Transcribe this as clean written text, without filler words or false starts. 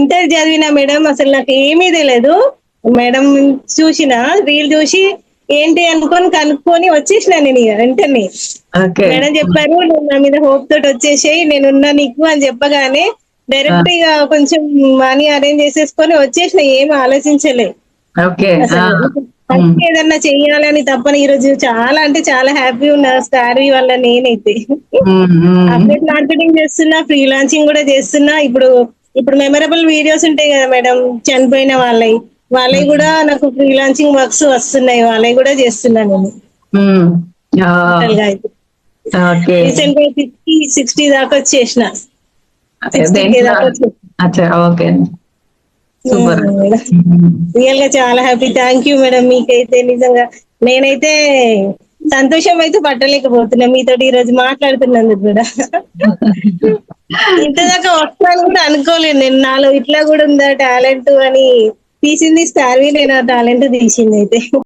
Inter చదివినా madam, అసలు నాకు ఏమీ తెలియదు. మేడం చూసిన రీల్ చూసి ఏంటి అనుకొని కనుక్కొని వచ్చేసిన నేను ఇక వెంటనే. ఓకే. మేడం చెప్పారు, నువ్వు నా మీద హోప్ తోటి వచ్చేసేయి, నేనున్నా నీకు అని చెప్పగానే ఆ! డైరెక్ట్ ఇక కొంచెం మనీ అరేంజ్ చేసేసుకొని వచ్చేసిన, ఏం ఆలోచించలే ఓకే. ఆ! అసలు. హ్మ్. ఫస్ట్ ఏదన్నా చెయ్యాలని తప్పని ఈ రోజు చాలా అంటే చాలా హ్యాపీ ఉన్నా స్టారీ వల్ల నేనైతే. హ్మ్. హ్మ్. అప్డేట్ మార్కెటింగ్ చేస్తున్నా, ఫ్రీలాన్సింగ్ కూడా చేస్తున్నా. ఇప్పుడు ఇప్పుడు మెమరబుల్ వీడియోస్ ఉంటాయి కదా మేడం, చనిపోయిన వాళ్ళవి హ్మ్. కూడా నాకు ఫ్రీలాన్సింగ్ వర్క్స్ వస్తున్నాయి, వాళ్ళవి కూడా చేస్తున్నా నేను హ్మ్. టోటల్ గా అయితే. ఓకే. రీసెంట్ గా 50-60 దాకా వచ్చేసిన, అదే 60K దేంట్లో? దాకా వచ్చేసిన. అచ్చా! ఓకే. సూపర్. మేడం హ్మ్. రియల్ గా చాలా హ్యాపీ. Thank you madam. మీకైతే నిజంగా నేనైతే సంతోషం అయితే పట్టలేకపోతున్నా మీతోటి ఈ రోజు మాట్లాడుతున్నందుకు కూడా. ఇంత దాకా వస్తాను కూడా అనుకోలేదు నేను, నాలో ఇట్లా కూడా ఉందా టాలెంట్ అని. తీసింది స్టార్వి, నేను ఆ టాలెంట్ తీసింది అయితే.